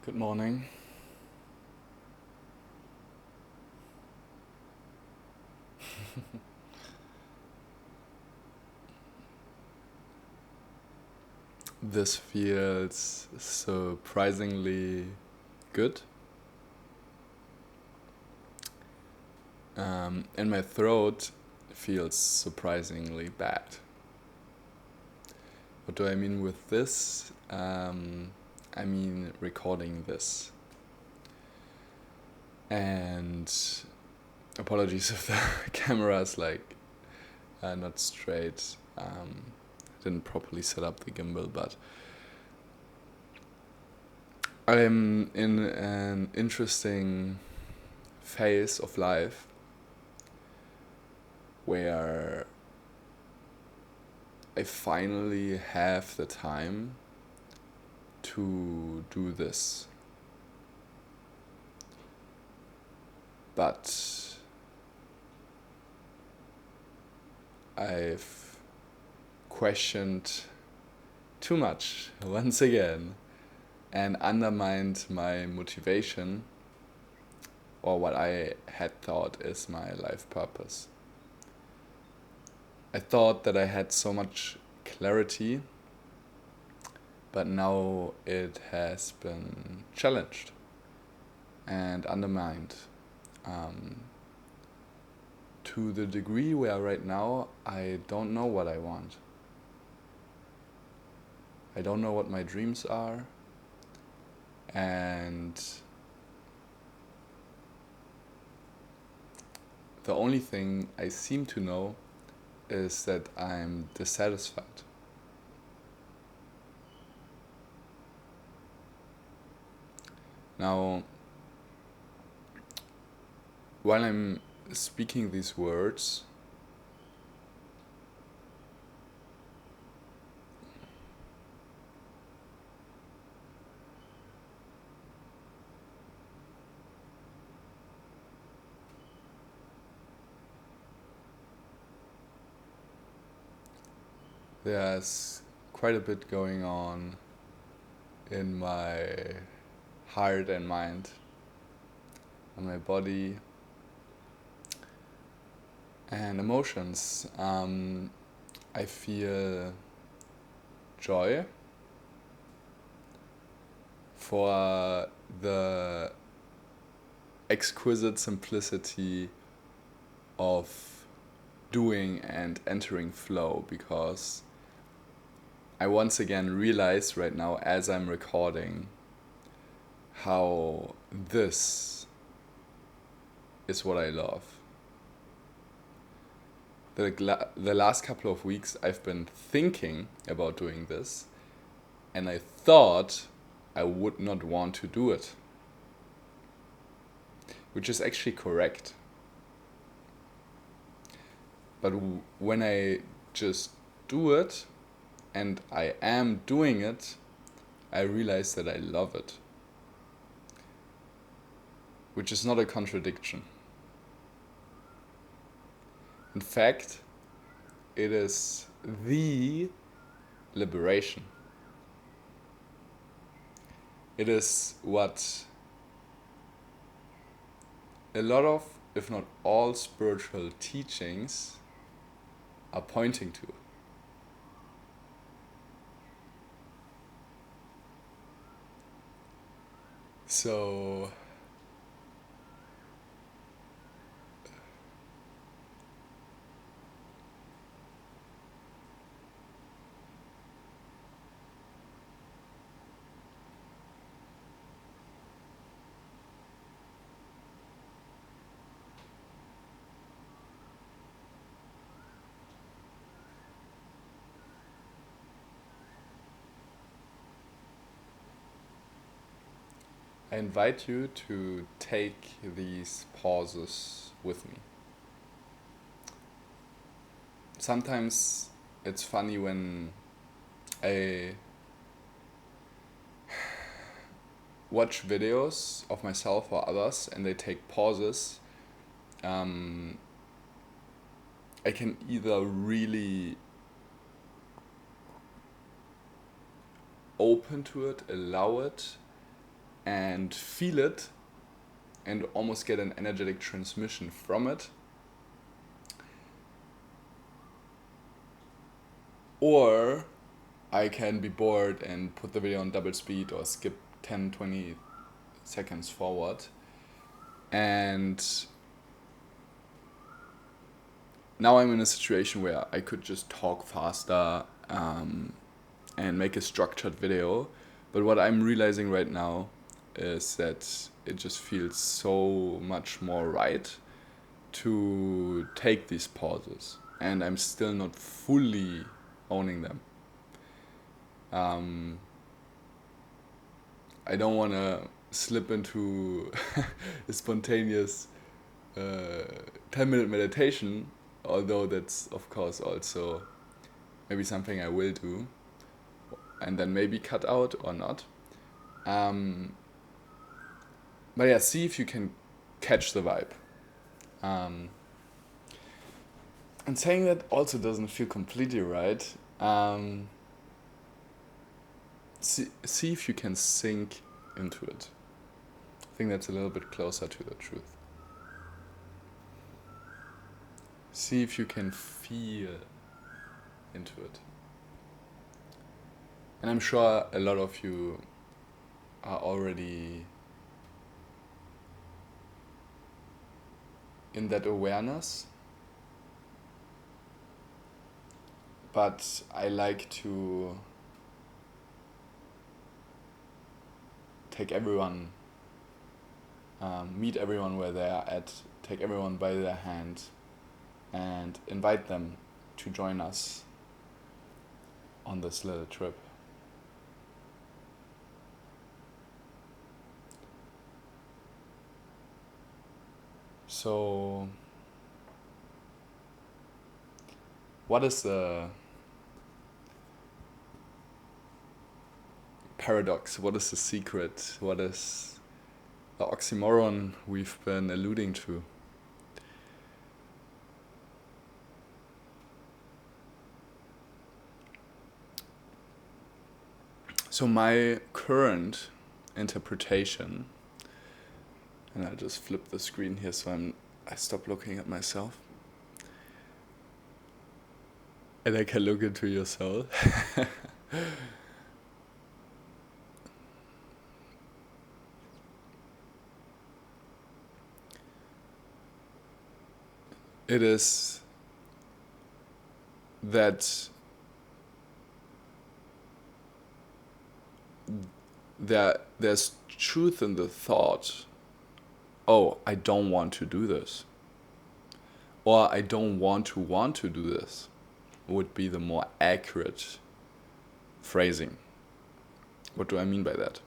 Good morning. This feels surprisingly good. And my throat feels surprisingly bad. What do I mean with this? I mean recording this. And apologies if the camera is not straight. Didn't properly set up the gimbal, but I'm in an interesting phase of life where I finally have the time to do this. But I've questioned too much once again and undermined my motivation or what I had thought is my life purpose. I thought that I had so much clarity, but now it has been challenged and undermined. To the degree where right now I don't know what I want. I don't know what my dreams are, and the only thing I seem to know is that I'm dissatisfied. Now, while I'm speaking these words, there's quite a bit going on in my heart and mind, and my body and emotions. I feel joy for the exquisite simplicity of doing and entering flow, because I once again realize right now as I'm recording how this is what I love. The last couple of weeks I've been thinking about doing this, and I thought I would not want to do it, which is actually correct. But when I just do it, and I am doing it, I realize that I love it, which is not a contradiction. In fact, it is the liberation. It is what a lot of, if not all, spiritual teachings are pointing to. So I invite you to take these pauses with me. Sometimes it's funny when I watch videos of myself or others and they take pauses. I can either really open to it, allow it, and feel it and almost get an energetic transmission from it. Or I can be bored and put the video on double speed or skip 10-20 seconds forward. And now I'm in a situation where I could just talk faster and make a structured video. But what I'm realizing right now is that it just feels so much more right to take these pauses. And I'm still not fully owning them. I don't want to slip into a spontaneous 10-minute meditation, although that's of course also maybe something I will do and then maybe cut out or not. But yeah, see if you can catch the vibe. And saying that also doesn't feel completely right. See if you can sink into it. I think that's a little bit closer to the truth. See if you can feel into it. And I'm sure a lot of you are already in that awareness. But I like to take everyone, meet everyone where they are at, take everyone by their hand and invite them to join us on this little trip. So, what is the paradox? What is the secret? What is the oxymoron we've been alluding to? So my current interpretation, and I'll just flip the screen here so I stop looking at myself. And I can look into your soul. It is that there's truth in the thought, oh, I don't want to do this. Or I don't want to do this would be the more accurate phrasing. What do I mean by that?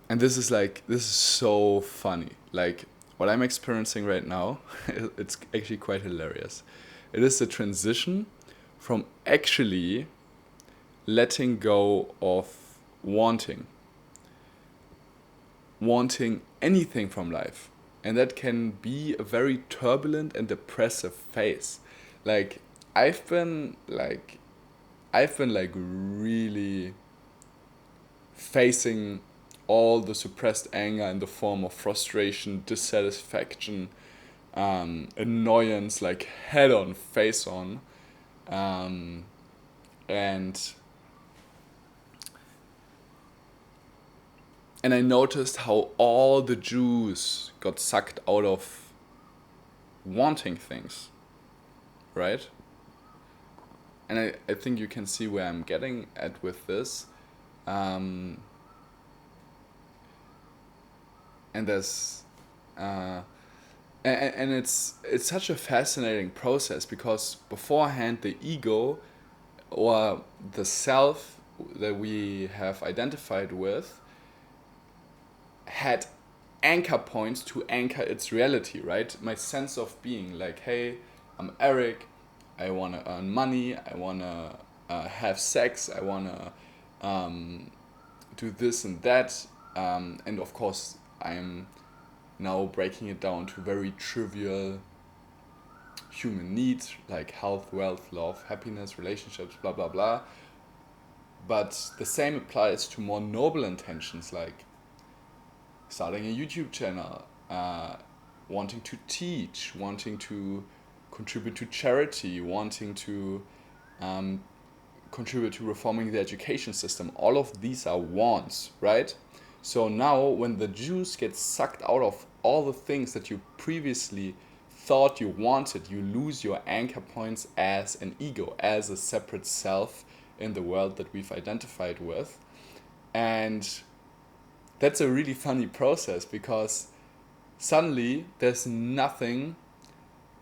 And this is so funny. Like, what I'm experiencing right now, it's actually quite hilarious. It is the transition from actually letting go of wanting anything from life. And that can be a very turbulent and depressive phase. Like, I've been really facing all the suppressed anger in the form of frustration, dissatisfaction, annoyance, like head on, face on. And I noticed how all the juice got sucked out of wanting things, right? And I think you can see where I'm getting at with this. And there's and it's such a fascinating process, because beforehand the ego or the self that we have identified with had anchor points to anchor its reality, right? My sense of being, like, hey, I'm Eric, I want to earn money, I want to have sex, I want to do this and that, and of course I'm now breaking it down to very trivial human needs like health, wealth, love, happiness, relationships, blah blah blah. But the same applies to more noble intentions, like starting a YouTube channel, wanting to teach, wanting to contribute to charity, wanting to um, contribute to reforming the education system. All of these are wants, right? So now, when the juice gets sucked out of all the things that you previously thought you wanted, you lose your anchor points as an ego, as a separate self in the world that we've identified with. And that's a really funny process, because suddenly there's nothing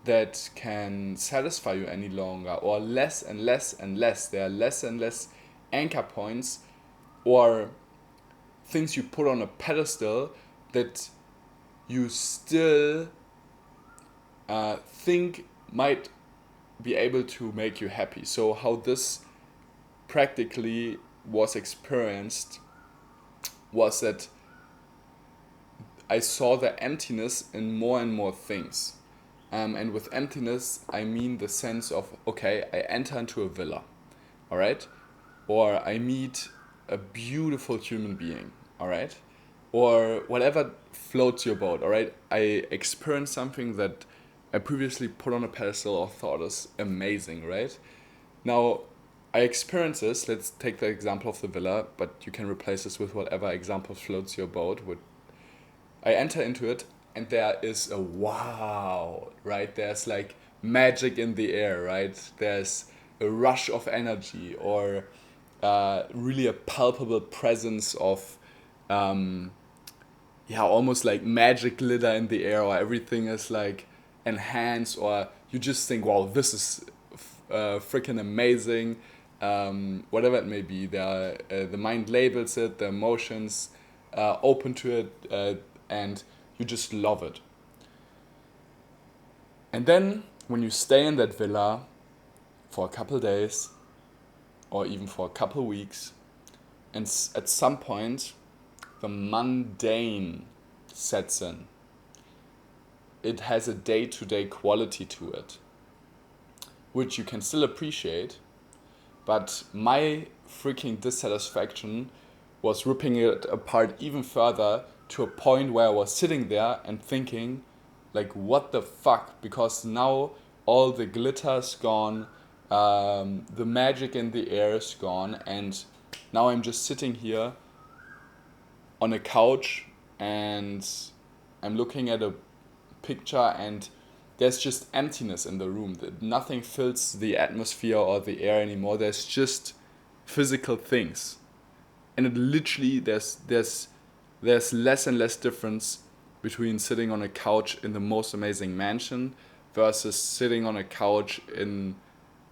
that can satisfy you any longer, or less and less and less. There are less and less anchor points or things you put on a pedestal that you still think might be able to make you happy. So how this practically was experienced was that I saw the emptiness in more and more things. And with emptiness, I mean the sense of, okay, I enter into a villa, all right? Or I meet a beautiful human being, all right? Or whatever floats your boat, all right? I experience something that I previously put on a pedestal or thought is amazing, right? Now, I experience this. Let's take the example of the villa, but you can replace this with whatever example floats your boat. I enter into it, and there is a wow, right? There's like magic in the air, right? There's a rush of energy, or really a palpable presence of, yeah, almost like magic glitter in the air, or everything is like enhanced, or you just think, wow, this is freaking amazing. Whatever it may be, the mind labels it, the emotions open to it, and you just love it. And then when you stay in that villa for a couple days, or even for a couple weeks, and at some point the mundane sets in. It has a day-to-day quality to it, which you can still appreciate, but my freaking dissatisfaction was ripping it apart even further, to a point where I was sitting there and thinking, like, what the fuck? Because now all the glitter's gone, the magic in the air is gone, and now I'm just sitting here on a couch, and I'm looking at a picture, and there's just emptiness in the room. Nothing fills the atmosphere or the air anymore. There's just physical things. And it literally, there's less and less difference between sitting on a couch in the most amazing mansion versus sitting on a couch in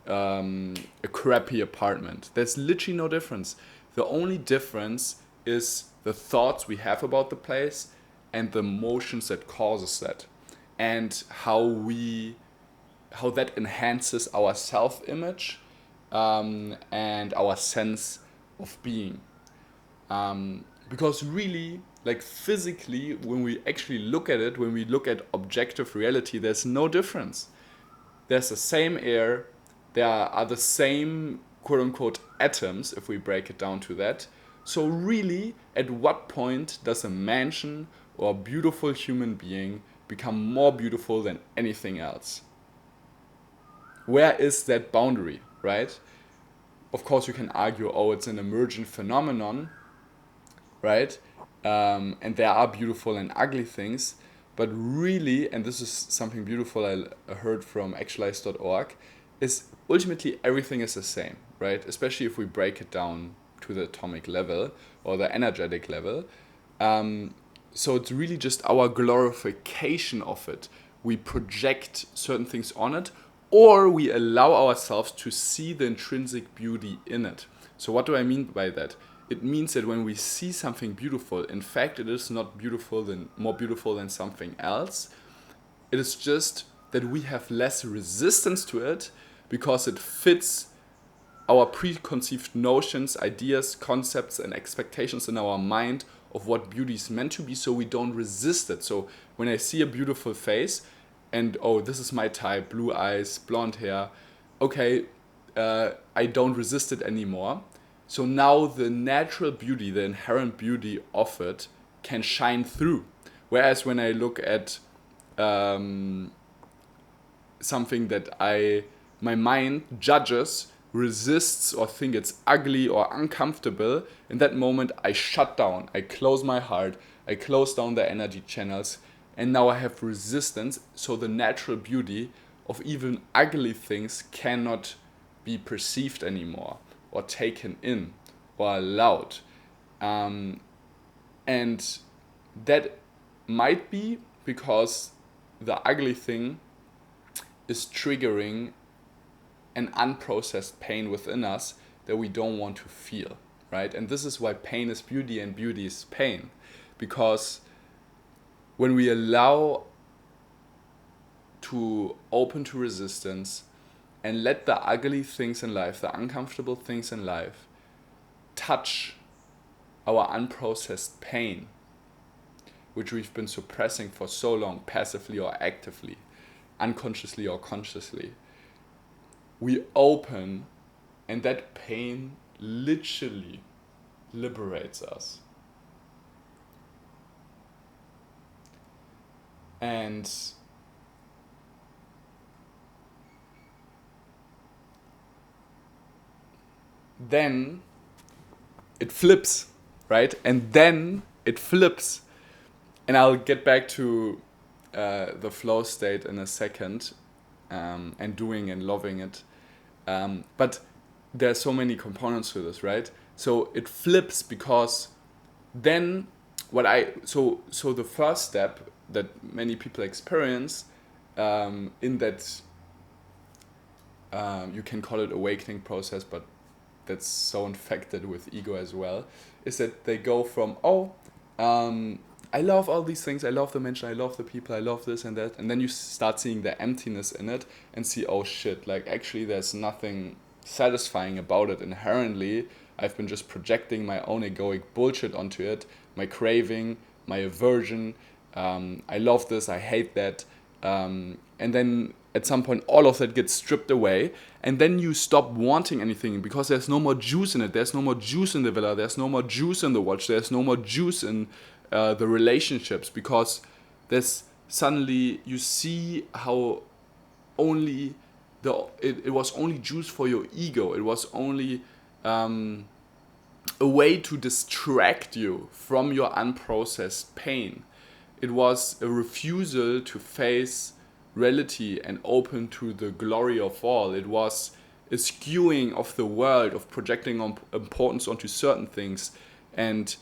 a crappy apartment. There's literally no difference. The only difference is the thoughts we have about the place and the emotions that causes that, and how that enhances our self-image, and our sense of being. Because really, like physically, when we actually look at it, when we look at objective reality, there's no difference. There's the same air, there are the same quote unquote atoms, if we break it down to that. So really, at what point does a mansion or a beautiful human being become more beautiful than anything else? Where is that boundary, right? Of course, you can argue, oh, it's an emergent phenomenon, right? And there are beautiful and ugly things, but really, and this is something beautiful I heard from actualize.org, is ultimately everything is the same, right? Especially if we break it down to the atomic level or the energetic level. So it's really just our glorification of it. We project certain things on it, or we allow ourselves to see the intrinsic beauty in it. So what do I mean by that? It means that when we see something beautiful, in fact, it is not more beautiful than something else. It is just that we have less resistance to it because it fits our preconceived notions, ideas, concepts, and expectations in our mind of what beauty is meant to be, so we don't resist it. So when I see a beautiful face and, oh, this is my type, blue eyes, blonde hair, okay, I don't resist it anymore. So now the natural beauty, the inherent beauty of it can shine through. Whereas when I look at something that my mind judges, resists, or think it's ugly or uncomfortable, in that moment I shut down, I close my heart, I close down the energy channels, and now I have resistance. So the natural beauty of even ugly things cannot be perceived anymore, or taken in, or allowed. And that might be because the ugly thing is triggering an unprocessed pain within us that we don't want to feel, right? And this is why pain is beauty and beauty is pain. Because when we allow to open to resistance and let the ugly things in life, the uncomfortable things in life, touch our unprocessed pain, which we've been suppressing for so long, passively or actively, unconsciously or consciously, we open, and that pain literally liberates us. And then it flips, right? And then it flips. And I'll get back to the flow state in a second, and doing and loving it. But there are so many components to this, right? So it flips because then so the first step that many people experience, in that, you can call it awakening process, but that's so infected with ego as well, is that they go from, I love all these things, I love the mention, I love the people, I love this and that, and then you start seeing the emptiness in it and see, oh shit, like actually there's nothing satisfying about it inherently. I've been just projecting my own egoic bullshit onto it, my craving, my aversion, I love this, I hate that, and then at some point all of that gets stripped away, and then you stop wanting anything because there's no more juice in it, there's no more juice in the villa, there's no more juice in the watch, there's no more juice in the relationships, because there's suddenly you see how only it was only juice for your ego. It was only a way to distract you from your unprocessed pain. It was a refusal to face reality and open to the glory of all. It was a skewing of the world, of projecting importance onto certain things, and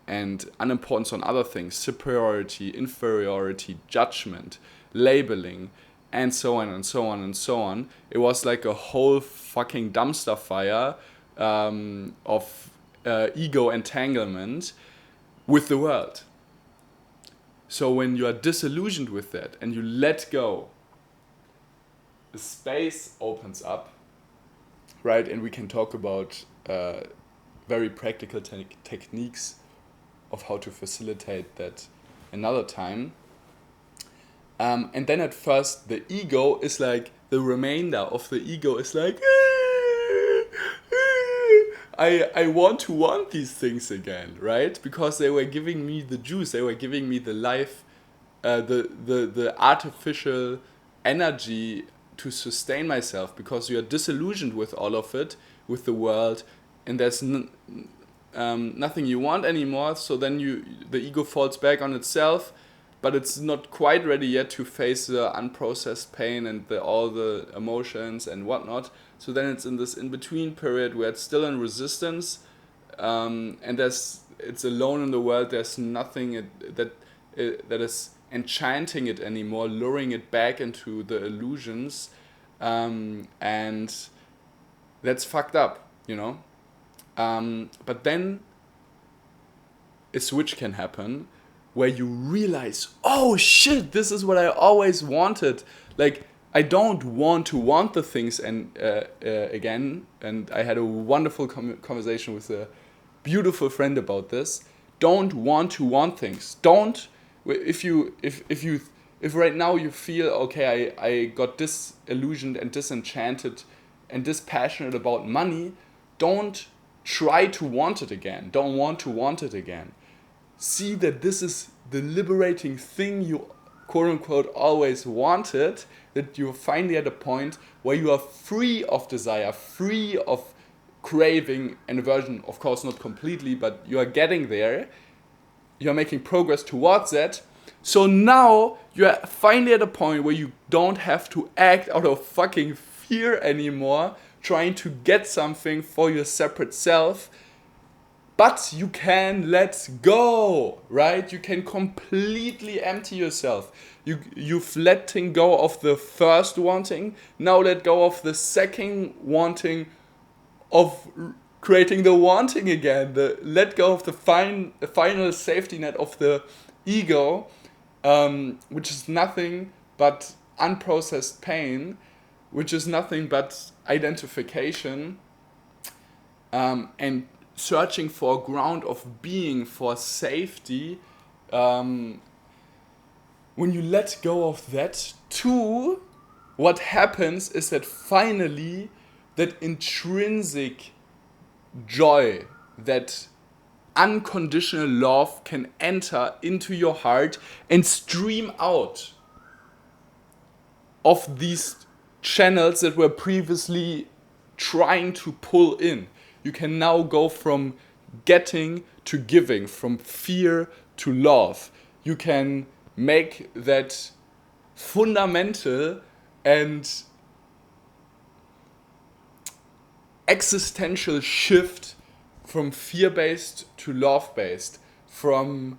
unimportance on other things, superiority, inferiority, judgment, labeling, and so on and so on and so on. It was like a whole fucking dumpster fire of ego entanglement with the world. So when you are disillusioned with that and you let go, the space opens up, right? And we can talk about very practical techniques of how to facilitate that another time. And then at first the ego is like, the remainder of the ego is like, I want these things again, right? Because they were giving me the juice, they were giving me the life, the artificial energy to sustain myself, because you are disillusioned with all of it, with the world, and there's nothing you want anymore. So then the ego falls back on itself, but it's not quite ready yet to face the unprocessed pain and all the emotions and whatnot. So then it's in this in-between period where it's still in resistance, and it's alone in the world. There's nothing that is enchanting it anymore, luring it back into the illusions, and that's fucked up, you know. But then a switch can happen where you realize, oh shit, this is what I always wanted. Like, I don't want to want the things again. And I had a wonderful conversation with a beautiful friend about this. Don't want to want things. Don't. If right now you feel, okay, I got disillusioned and disenchanted and dispassionate about money, don't try to want it again. Don't want to want it again. See that this is the liberating thing you quote unquote always wanted, that you're finally at a point where you are free of desire, free of craving and aversion. Of course, not completely, but you are getting there. You're making progress towards that. So now you're finally at a point where you don't have to act out of fucking fear anymore, trying to get something for your separate self. But you can let go, right? You can completely empty yourself. You've letting go of the first wanting. Now let go of the second wanting, of creating the wanting again. Let go of the final safety net of the ego, which is nothing but unprocessed pain, which is nothing but identification, and searching for a ground of being, for safety. When you let go of that too, what happens is that finally that intrinsic joy, that unconditional love can enter into your heart and stream out of these channels that were previously trying to pull in. You can now go from getting to giving, from fear to love. You can make that fundamental and existential shift from fear-based to love-based, from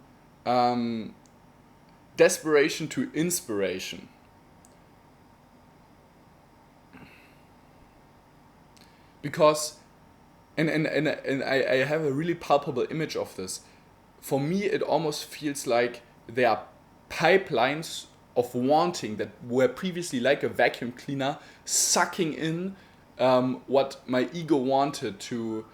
desperation to inspiration. Because, and I have a really palpable image of this. For me, it almost feels like there are pipelines of wanting that were previously like a vacuum cleaner, sucking in what my ego wanted to,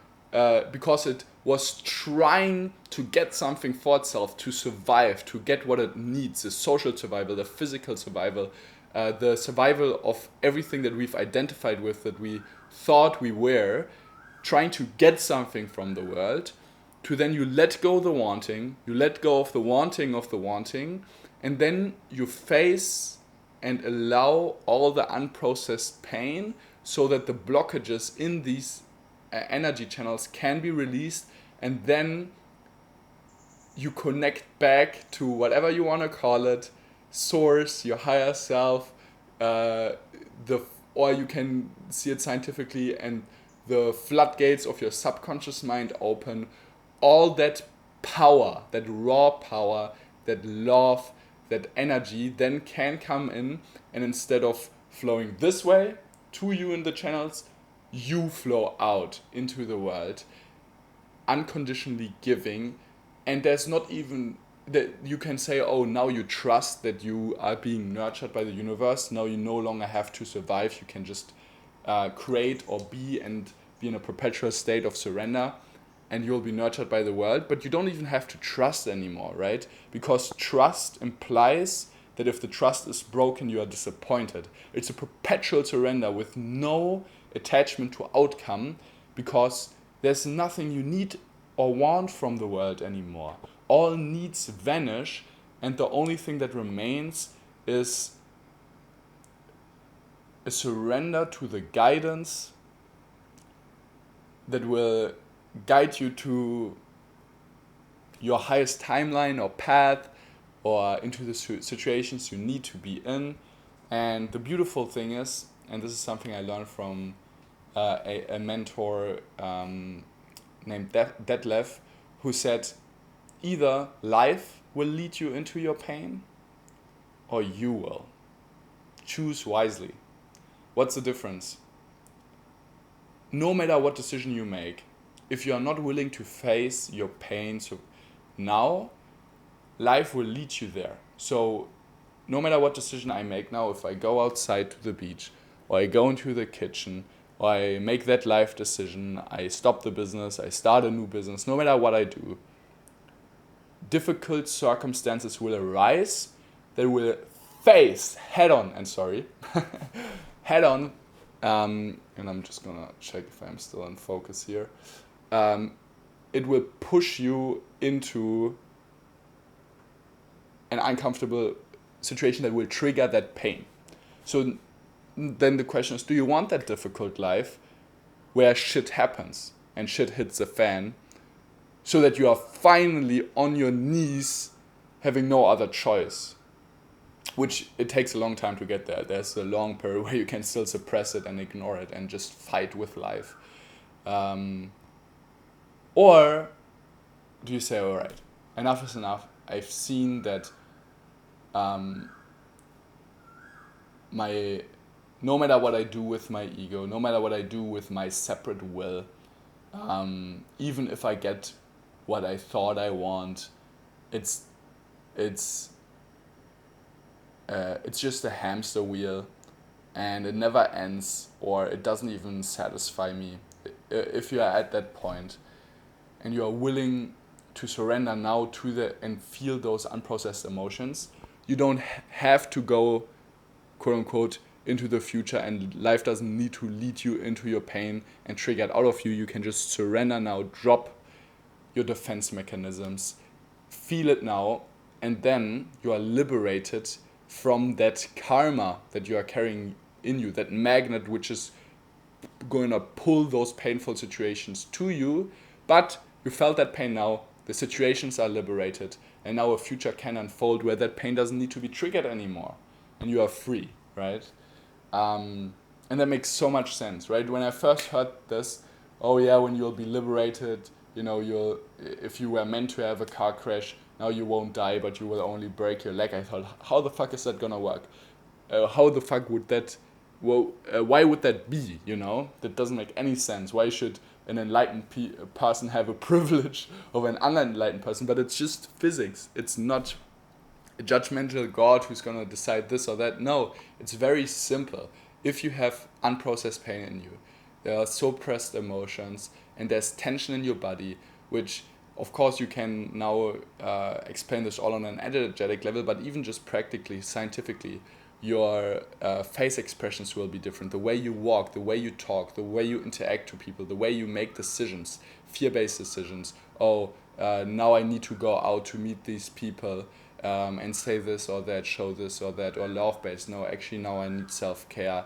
because it was trying to get something for itself, to survive, to get what it needs, the social survival, the physical survival, the survival of everything that we've identified with, that we thought we were, trying to get something from the world, to then you let go the wanting, you let go of the wanting, and then you face and allow all the unprocessed pain so that the blockages in these energy channels can be released, and then you connect back to whatever you want to call it, source, your higher self, or you can see it scientifically, and the floodgates of your subconscious mind open. All that power, that raw power, that love, that energy then can come in, and instead of flowing this way to you in the channels, you flow out into the world, unconditionally giving. And there's not even that you can say, oh, now you trust that you are being nurtured by the universe. Now you no longer have to survive. You can just create or be, and be in a perpetual state of surrender, and you'll be nurtured by the world. But you don't even have to trust anymore, right? Because trust implies that if the trust is broken, you are disappointed. It's a perpetual surrender with no attachment to outcome, because there's nothing you need or want from the world anymore. All needs vanish, and the only thing that remains is a surrender to the guidance that will guide you to your highest timeline or path, or into the situations you need to be in. And the beautiful thing is, and this is something I learned from a mentor named Detlef, who said, either life will lead you into your pain, or you will. Choose wisely. What's the difference? No matter what decision you make, if you are not willing to face your pain, so now, life will lead you there. So no matter what decision I make now, if I go outside to the beach, or I go into the kitchen, or I make that life decision, I stop the business, I start a new business, no matter what I do, difficult circumstances will arise that will face head on and I'm just gonna check if I'm still in focus here. It will push you into an uncomfortable situation that will trigger that pain. So then the question is, do you want that difficult life where shit happens and shit hits the fan, so that you are finally on your knees having no other choice? Which it takes a long time to get there. There's a long period where you can still suppress it and ignore it and just fight with life. Or do you say, all right, enough is enough. I've seen that no matter what I do with my ego, no matter what I do with my separate will, even if I get what I thought I want, it's just a hamster wheel, and it never ends, or it doesn't even satisfy me. If you are at that point and you are willing to surrender now to and feel those unprocessed emotions, you don't have to go, quote unquote, into the future, and life doesn't need to lead you into your pain and trigger it out of you. You can just surrender now, drop your defense mechanisms, feel it now, and then you are liberated from that karma that you are carrying in you, that magnet which is going to pull those painful situations to you. But you felt that pain now, the situations are liberated, and now a future can unfold where that pain doesn't need to be triggered anymore, and you are free, right? And that makes so much sense, right? When I first heard this, oh yeah, when you'll be liberated, if you were meant to have a car crash, now you won't die, but you will only break your leg. I thought, how the fuck is that gonna work? How the fuck would that, why would that be, That doesn't make any sense. Why should an enlightened person have a privilege of an unenlightened person? But it's just physics. It's not a judgmental God who's gonna decide this or that. No, it's very simple. If you have unprocessed pain in you, there are suppressed emotions, and there's tension in your body, which of course you can now explain this all on an energetic level, but even just practically, scientifically, your face expressions will be different. The way you walk, the way you talk, the way you interact to people, the way you make decisions, fear-based decisions. Now I need to go out to meet these people and say this or that, show this or that, or love-based. No, actually now I need self-care,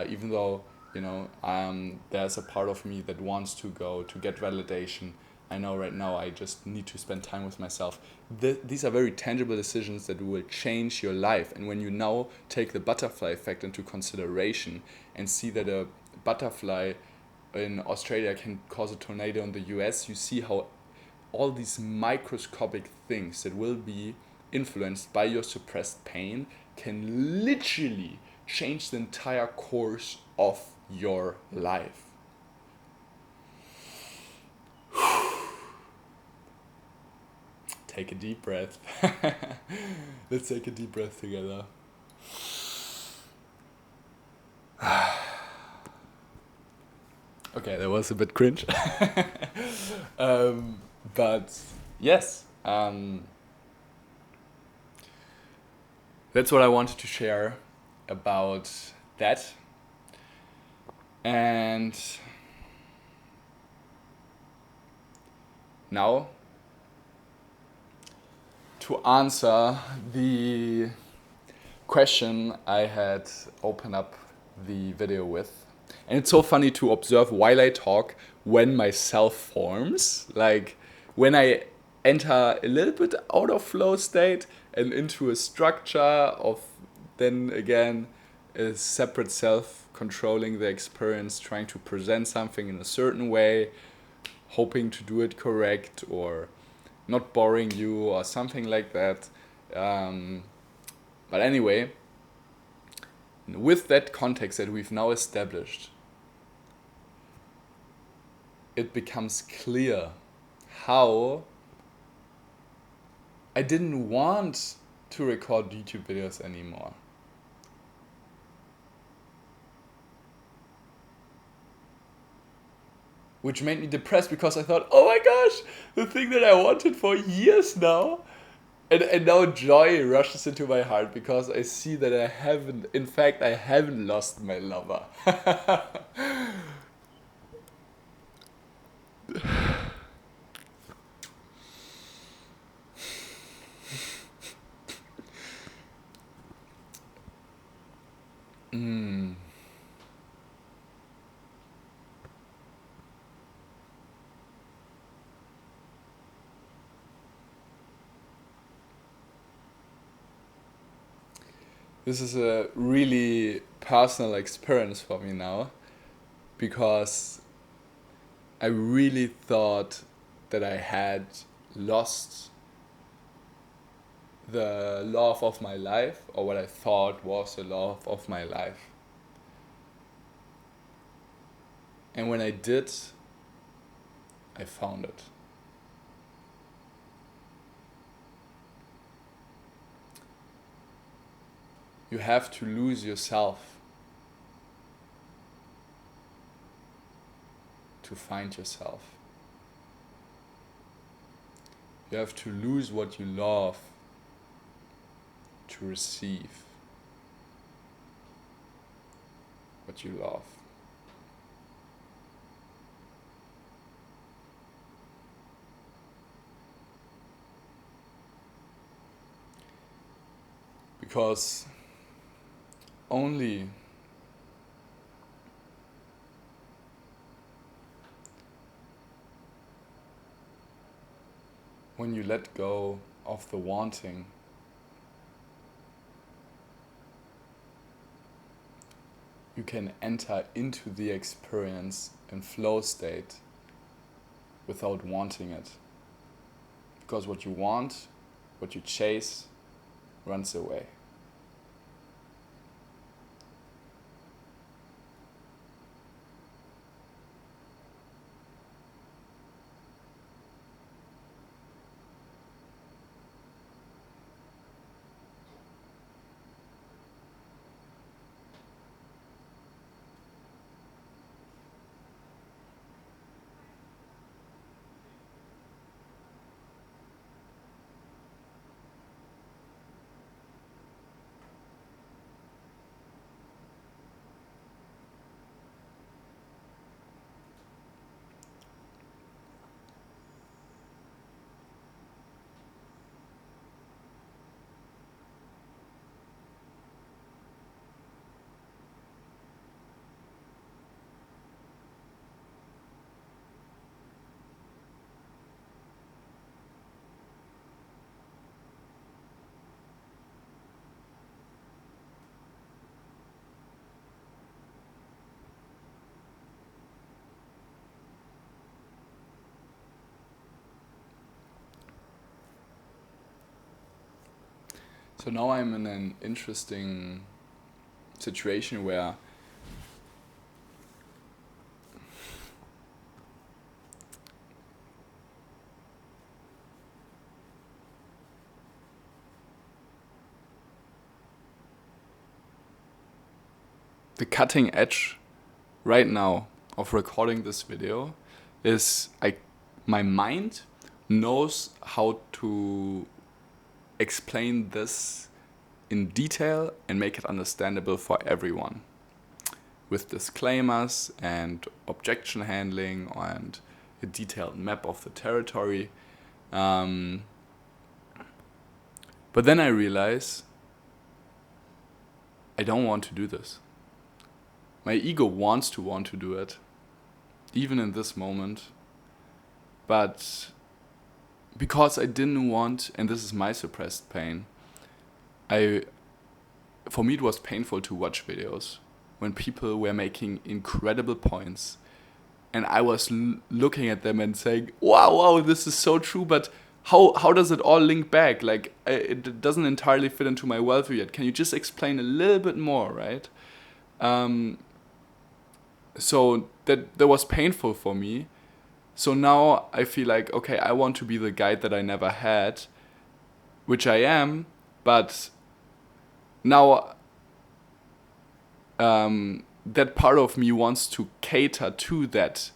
even though there's a part of me that wants to go to get validation. I know right now I just need to spend time with myself. These are very tangible decisions that will change your life. And when you now take the butterfly effect into consideration and see that a butterfly in Australia can cause a tornado in the US, you see how all these microscopic things that will be influenced by your suppressed pain can literally change the entire course of your life. Take a deep breath. Let's take a deep breath together. Okay, that was a bit cringe. But yes, that's what I wanted to share about that. And now, to answer the question I had opened up the video with. And it's so funny to observe while I talk when my self forms. Like when I enter a little bit out of flow state and into a structure of then again a separate self controlling the experience, trying to present something in a certain way, hoping to do it correct or not boring you or something like that. But anyway, with that context that we've now established, it becomes clear how I didn't want to record YouTube videos anymore. Which made me depressed because I thought, oh my gosh, the thing that I wanted for years now And now joy rushes into my heart because I see that I haven't lost my lover. Mm. This is a really personal experience for me now because I really thought that I had lost the love of my life, or what I thought was the love of my life. And when I did, I found it. You have to lose yourself to find yourself. You have to lose what you love to receive what you love. Because only when you let go of the wanting, you can enter into the experience in flow state without wanting it. Because what you want, what you chase, runs away. So now I'm in an interesting situation where the cutting edge right now of recording this video is my mind knows how to explain this in detail and make it understandable for everyone with disclaimers and objection handling and a detailed map of the territory. But then I realize I don't want to do this. My ego wants to do it, even in this moment. But because I didn't want, and this is my suppressed pain, for me it was painful to watch videos when people were making incredible points and I was looking at them and saying, wow, this is so true, but how does it all link back? Like, it doesn't entirely fit into my worldview yet. Can you just explain a little bit more, right? So that was painful for me. So now I feel like, okay, I want to be the guide that I never had, which I am, but now that part of me wants to cater to that.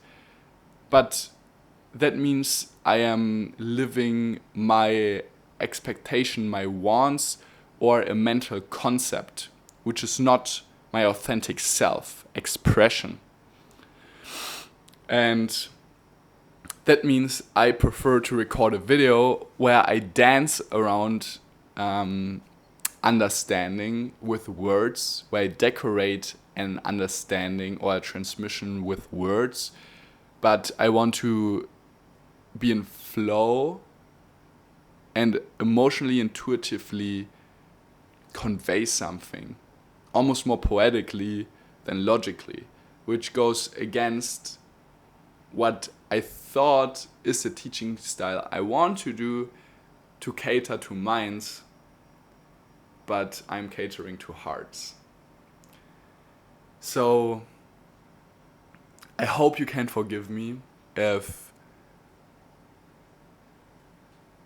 But that means I am living my expectation, my wants, or a mental concept, which is not my authentic self expression. And that means I prefer to record a video where I dance around understanding with words, where I decorate an understanding or a transmission with words, but I want to be in flow and emotionally, intuitively convey something, almost more poetically than logically, which goes against what I thought is the teaching style I want to do to cater to minds, but I'm catering to hearts. So I hope you can forgive me if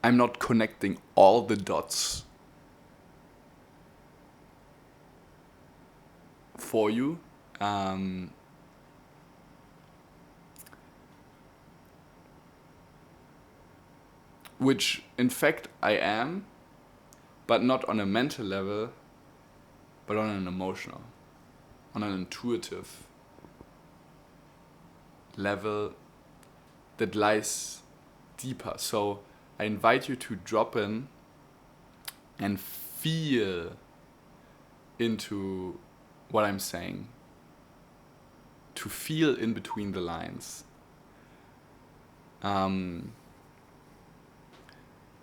I'm not connecting all the dots for you. Which in fact I am, but not on a mental level, but on an emotional, on an intuitive level that lies deeper. So I invite you to drop in and feel into what I'm saying, to feel in between the lines.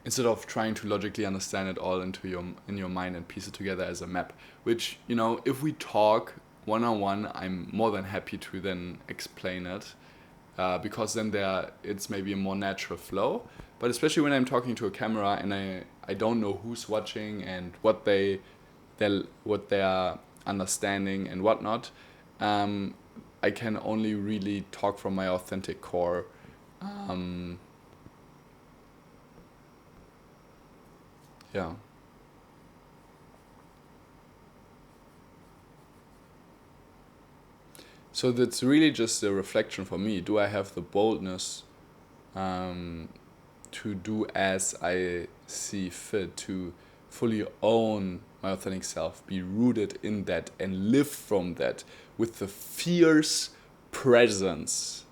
Instead of trying to logically understand it all in your mind and piece it together as a map, which, if we talk one-on-one, I'm more than happy to then explain it, because then it's maybe a more natural flow. But especially when I'm talking to a camera and I don't know who's watching and what they are understanding and whatnot, I can only really talk from my authentic core. Yeah. So that's really just a reflection for me. Do I have the boldness to do as I see fit, to fully own my authentic self, be rooted in that, and live from that with the fierce presence?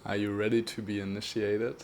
Are you ready to be initiated?